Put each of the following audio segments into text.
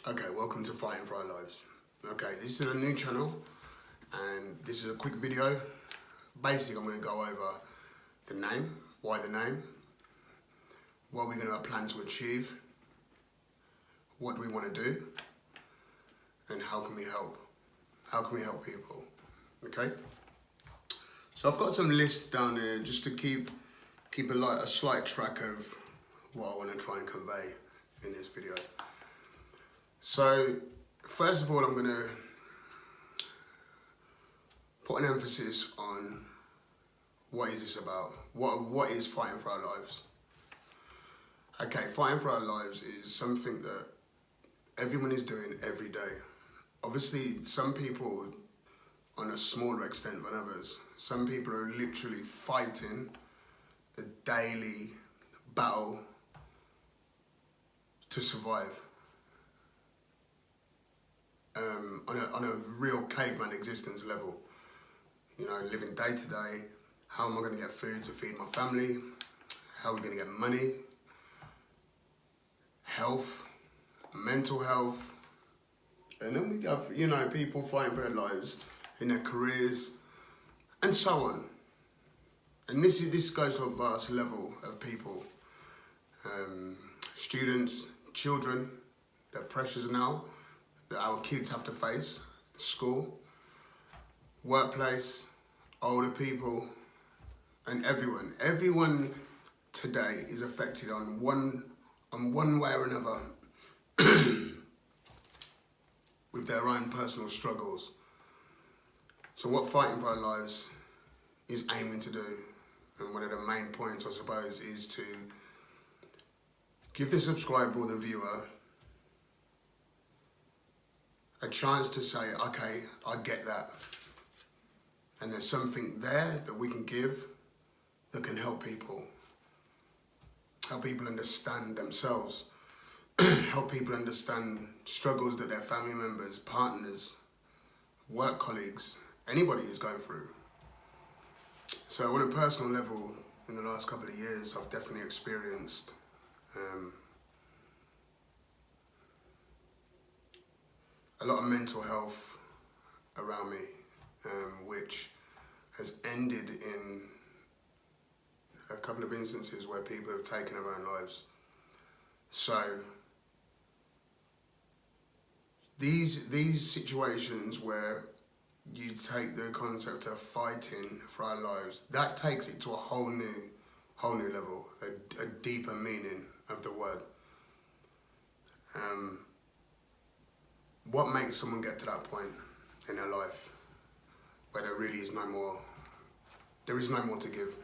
Okay, welcome to Fighting for Our Lives. Okay, this is a new channel and this is a quick video. Basically, I'm going to go over the name, why the name, what we're going to plan to achieve, what we want to do, and how can we help? How can we help people? Okay? So I've got some lists down here just to keep a slight track of what I want to try and convey in this video. So, first of all, I'm going to put an emphasis on what is this about? What is Fighting for Our Lives? Okay, Fighting for Our Lives is something that everyone is doing every day. Obviously, some people on a smaller extent than others. Some people are literally fighting a daily battle to survive. On a real caveman existence level. You know, living day to day, how am I going to get food to feed my family? How are we going to get money? Health, mental health. And then we have, you know, people fighting for their lives, in their careers, and so on. And this goes to a vast level of people. Students, children, the pressures now that our kids have to face, school, workplace, older people, and everyone. Everyone today is affected on one way or another with their own personal struggles. So what Fighting for Our Lives is aiming to do, and one of the main points I suppose, is to give the subscriber or the viewer a chance to say, okay, I get that. And there's something there that we can give that can help people understand themselves, help people understand struggles that their family members, partners, work colleagues, anybody is going through. So on a personal level, in the last couple of years, I've definitely experienced a lot of mental health around me, which has ended in a couple of instances where people have taken their own lives. So these situations where you take the concept of fighting for our lives, that takes it to a whole new level, a deeper meaning of the word. What makes someone get to that point in their life where there really is no more to give?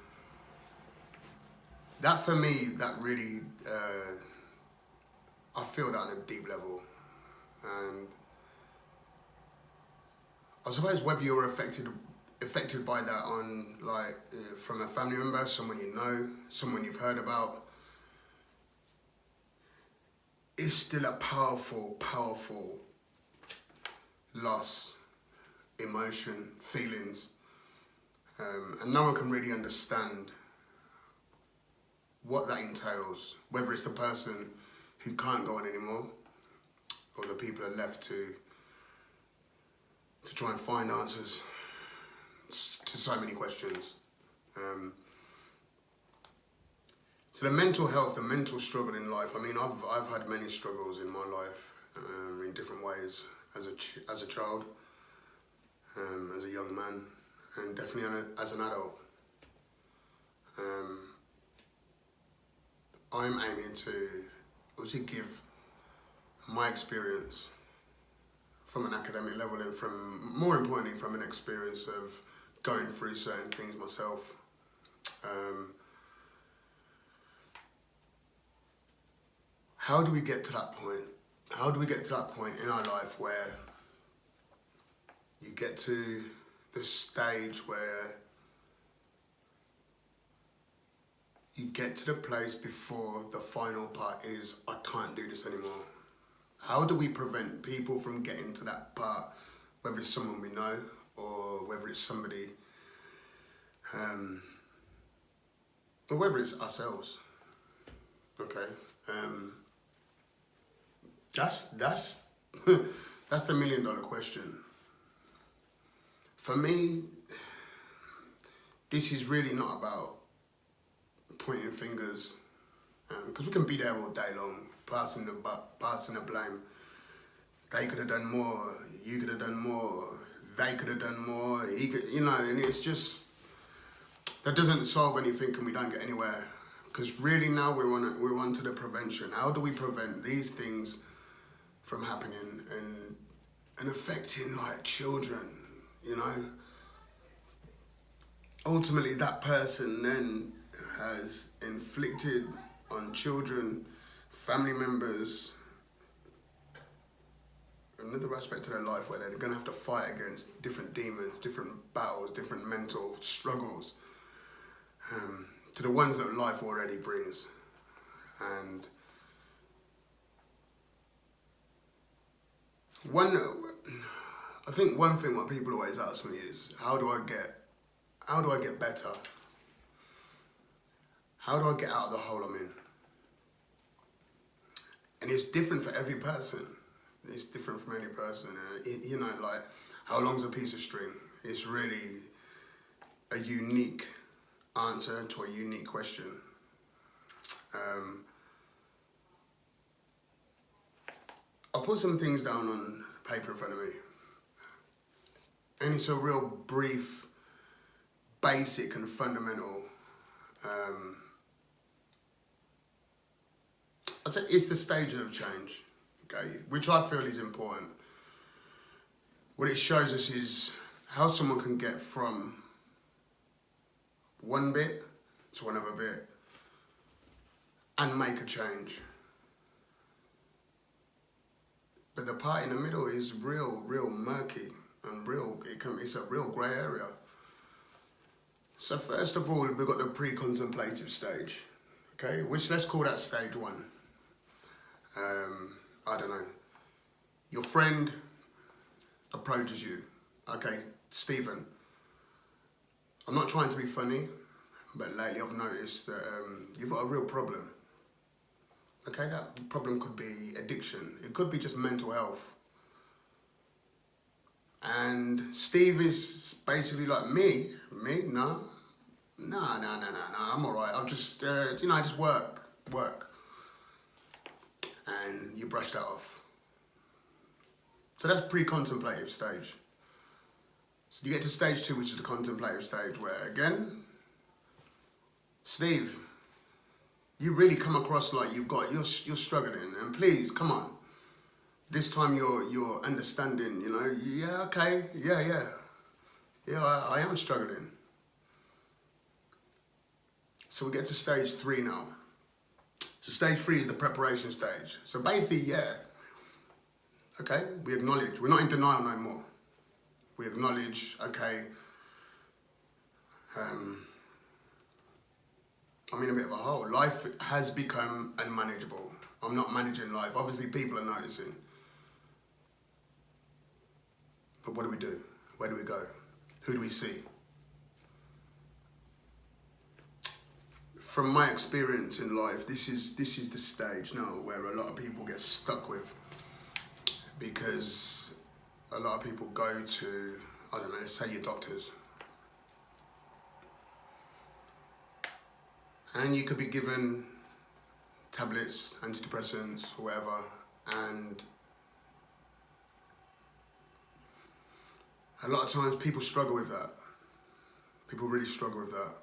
That for me, that really, I feel that on a deep level. And I suppose whether you're affected by that on, like, from a family member, someone you know, someone you've heard about, it's still a powerful loss, emotion, feelings, and no one can really understand what that entails, whether it's the person who can't go on anymore or the people are left to try and find answers to so many questions. So the mental health, the mental struggle in life, I mean, I've had many struggles in my life in different ways as a child, as a young man, and definitely as an adult. I'm aiming to obviously give my experience from an academic level and from, more importantly, from an experience of going through certain things myself. How do we get to that point? How do we get to that point in our life where you get to the stage where you get to the place before the final part is, I can't do this anymore? How do we prevent people from getting to that part, whether it's someone we know or whether it's somebody, or whether it's ourselves? Okay, that's That's the million-dollar question. For me, this is really not about pointing fingers, because we can be there all day long, passing the blame. They could have done more, you could have done more, they could have done more, he could, you know, and it's just, that doesn't solve anything and we don't get anywhere. Because really now we're on to the prevention. How do we prevent these things from happening and affecting like children, you know? Ultimately that person then has inflicted on children, family members, another aspect of their life where they're going to have to fight against different demons, different battles, different mental struggles, to the ones that life already brings. And I think one thing what people always ask me is, how do I get better? How do I get out of the hole I'm in? And it's different for every person. It's different from any person. You know, like, how long's a piece of string? It's really a unique answer to a unique question. I'll put some things down on paper in front of me. And it's a real brief, basic and fundamental, I'd say it's the stage of change, okay, which I feel is important. What it shows us is how someone can get from one bit to another bit and make a change. But the part in the middle is real murky and it's a real grey area. So first of all, we've got the pre-contemplative stage, okay, which let's call that stage one. I don't know, your friend approaches you, okay, Stephen, I'm not trying to be funny, but lately I've noticed that you've got a real problem. Okay, that problem could be addiction, it could be just mental health. And Steve is basically like, me? No, I'm all right. I'll just, you know, I just work. And you brush that off. So that's pre-contemplative stage. So you get to stage two, which is the contemplative stage, where again, Steve, you really come across like you're struggling, and please, come on. This time you're understanding, you know, yeah, okay, yeah, I am struggling. So we get to stage three now. So stage three is the preparation stage. So basically, yeah, okay, we acknowledge, we're not in denial no more. We acknowledge, okay, I'm in a bit of a hole. Life has become unmanageable. I'm not managing life. Obviously people are noticing. But what do we do? Where do we go? Who do we see? From my experience in life, this is the stage now where a lot of people get stuck with, because a lot of people go to, I don't know, let's say your doctors. And you could be given tablets, antidepressants, whatever, and a lot of times people struggle with that. People really struggle with that.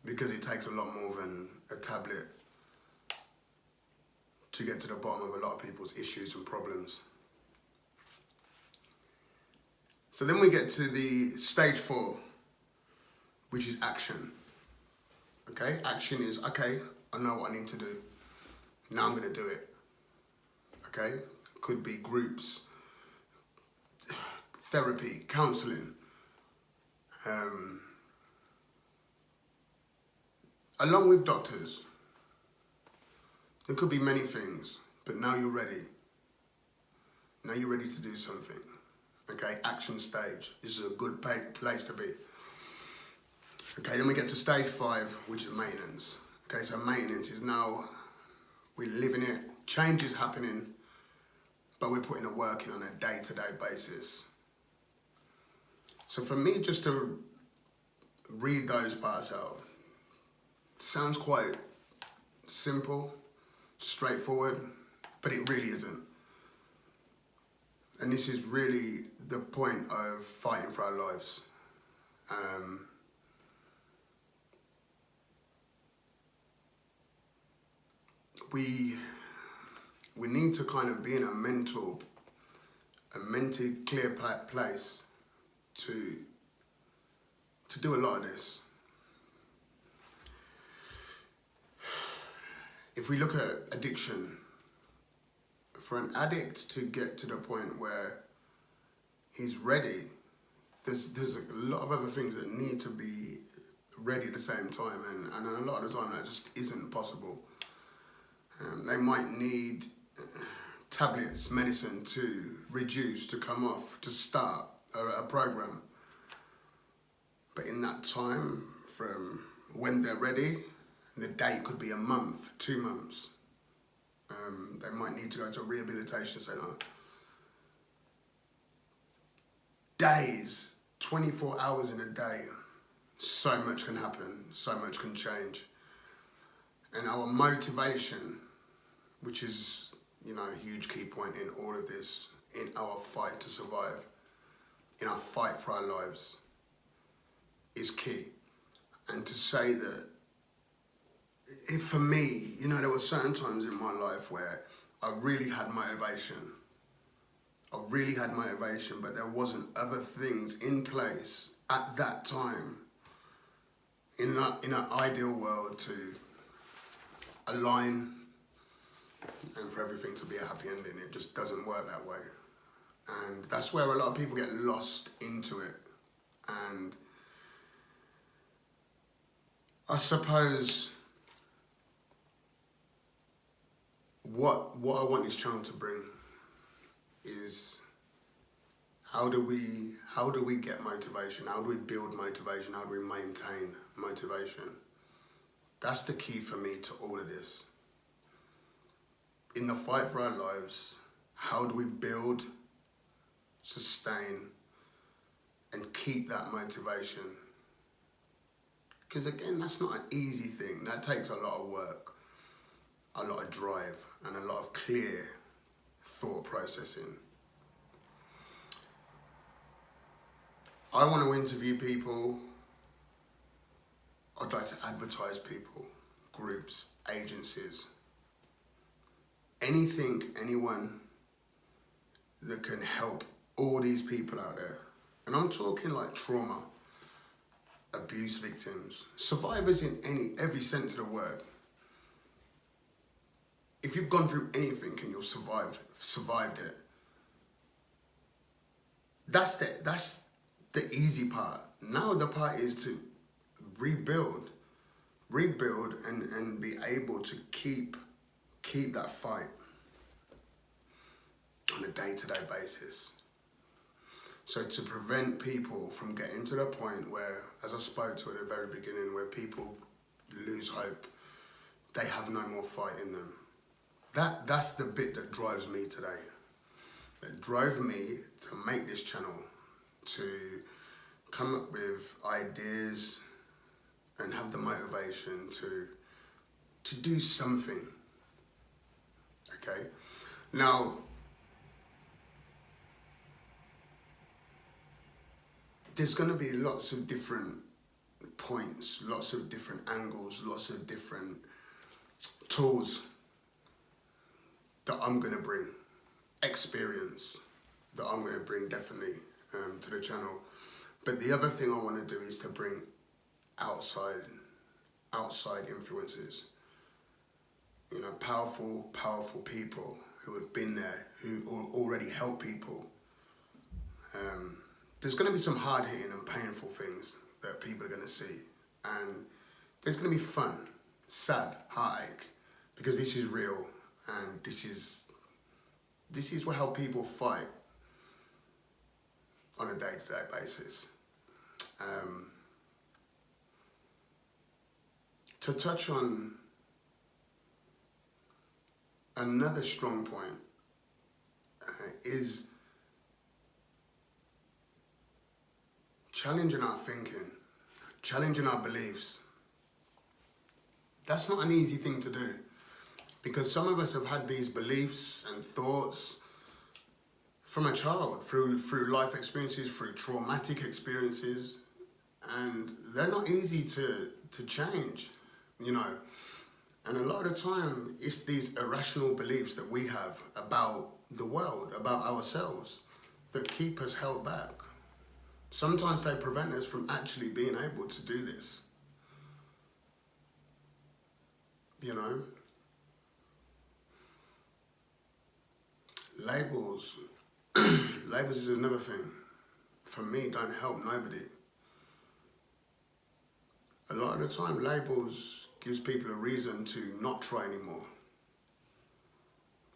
Because it takes a lot more than a tablet to get to the bottom of a lot of people's issues and problems. So then we get to the stage four, which is action. Okay, action is, okay, I know what I need to do. Now I'm gonna do it. Okay, could be groups, therapy, counseling, along with doctors. There could be many things, but now you're ready. Now you're ready to do something. Okay, action stage. This is a good place to be. Okay, then we get to stage five, which is maintenance. Okay, so maintenance is now, we're living it, change is happening, but we're putting the work in on a day-to-day basis. So for me, just to read those parts out sounds quite simple, straightforward, but it really isn't. And this is really the point of fighting for our lives. We need to kind of be in a mentally clear place to do a lot of this. If we look at addiction, for an addict to get to the point where he's ready, there's a lot of other things that need to be ready at the same time, and a lot of the time that just isn't possible. They might need tablets, medicine to reduce, to come off, to start a program. But in that time, from when they're ready, the date could be a month, 2 months. They might need to go to a rehabilitation centre. Days, 24 hours in a day, so much can happen, so much can change. And our motivation, which is, a huge key point in all of this, in our fight to survive, in our fight for our lives, is key. And to say that, for me, there were certain times in my life where I really had motivation. But there wasn't other things in place at that time in an ideal world to align and for everything to be a happy ending. It just doesn't work that way. And that's where a lot of people get lost into it. And I suppose what I want this channel to bring is how do we get motivation? How do we build motivation? How do we maintain motivation? That's the key for me to all of this. In the fight for our lives, how do we build, sustain, and keep that motivation? Because again, that's not an easy thing. That takes a lot of work, a lot of drive, and a lot of clear thought processing. I want to interview people. I'd like to advertise people, groups, agencies, anyone that can help all these people out there. And I'm talking like trauma, abuse victims, survivors in every sense of the word. If you've gone through anything and you've survived it, that's the easy part. Now the part is to rebuild and be able to keep that fight on a day-to-day basis. So to prevent people from getting to the point where, as I spoke to at the very beginning, where people lose hope, they have no more fight in them. That's the bit that drives me today. That drove me to make this channel, to come up with ideas and have the motivation to do something. Okay? Now, there's going to be lots of different points, lots of different angles, lots of different tools that I'm going to bring, experience that I'm going to bring definitely to the channel. But the other thing I want to do is to bring outside influences. Powerful people who have been there, who already help people. There's going to be some hard-hitting and painful things that people are going to see. And there's going to be fun, sad, heartache, because this is real and this is how people fight on a day-to-day basis. To touch on another strong point is challenging our thinking, challenging our beliefs. That's not an easy thing to do, because some of us have had these beliefs and thoughts from a child, through life experiences, through traumatic experiences, and they're not easy to change, you know. And a lot of the time, it's these irrational beliefs that we have about the world, about ourselves, that keep us held back. Sometimes they prevent us from actually being able to do this. You know? Labels. Labels is another thing. For me, don't help nobody. A lot of the time, labels gives people a reason to not try anymore.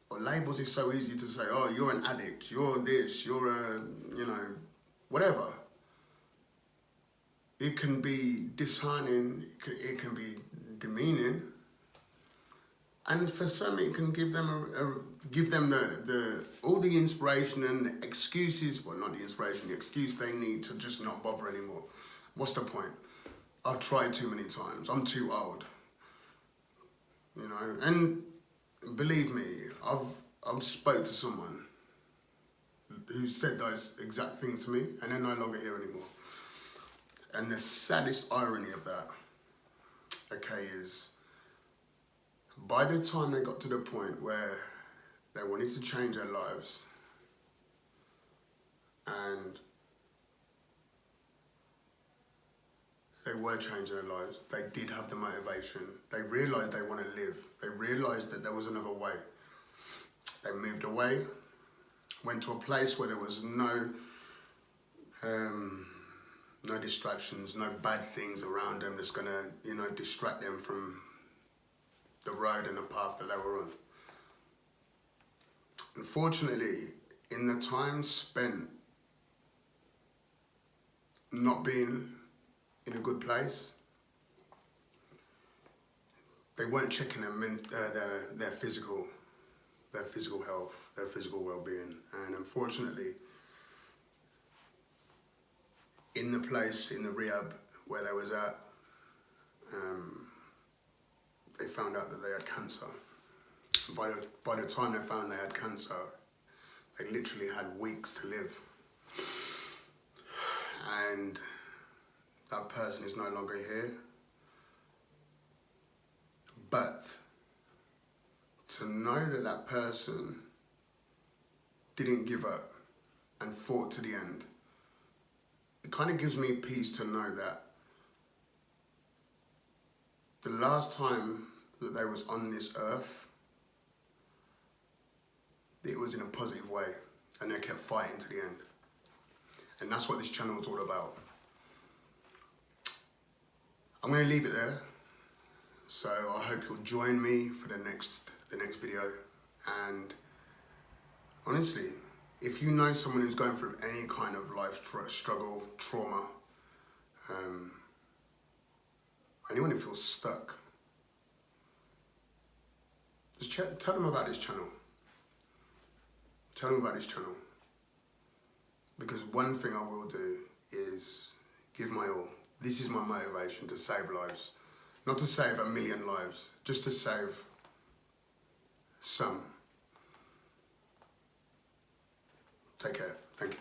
Or labels is so easy to say, oh, you're an addict, you're this, you're a, you know, whatever. It can be disheartening, it can be demeaning. And for some, it can give them all the inspiration and the excuses, well, not the inspiration, the excuse they need to just not bother anymore. What's the point? I've tried too many times, I'm too old. You know, and believe me, I've spoke to someone who said those exact things to me, and they're no longer here anymore. And the saddest irony of that, okay, is by the time they got to the point where they wanted to change their lives, and they were changing their lives, they did have the motivation, they realised they want to live, they realised that there was another way. They moved away, went to a place where there was no distractions, no bad things around them that's gonna, you know, distract them from the road and the path that they were on. Unfortunately, in the time spent not being in a good place, they weren't checking their physical health, their physical well-being, and unfortunately, in the place, in the rehab where they was at, they found out that they had cancer. By the time they found they had cancer, they literally had weeks to live. And that person is no longer here. But to know that that person didn't give up and fought to the end, it kind of gives me peace to know that the last time that they was on this earth, it was in a positive way, and they kept fighting to the end. And that's what this channel is all about. I'm going to leave it there. So I hope you'll join me for the next video. And honestly, if you know someone who's going through any kind of life struggle, trauma, anyone who feels stuck, just tell them about this channel. Tell them about this channel. Because one thing I will do is give my all. This is my motivation, to save lives. Not to save 1 million lives, just to save some. Take care. Thank you.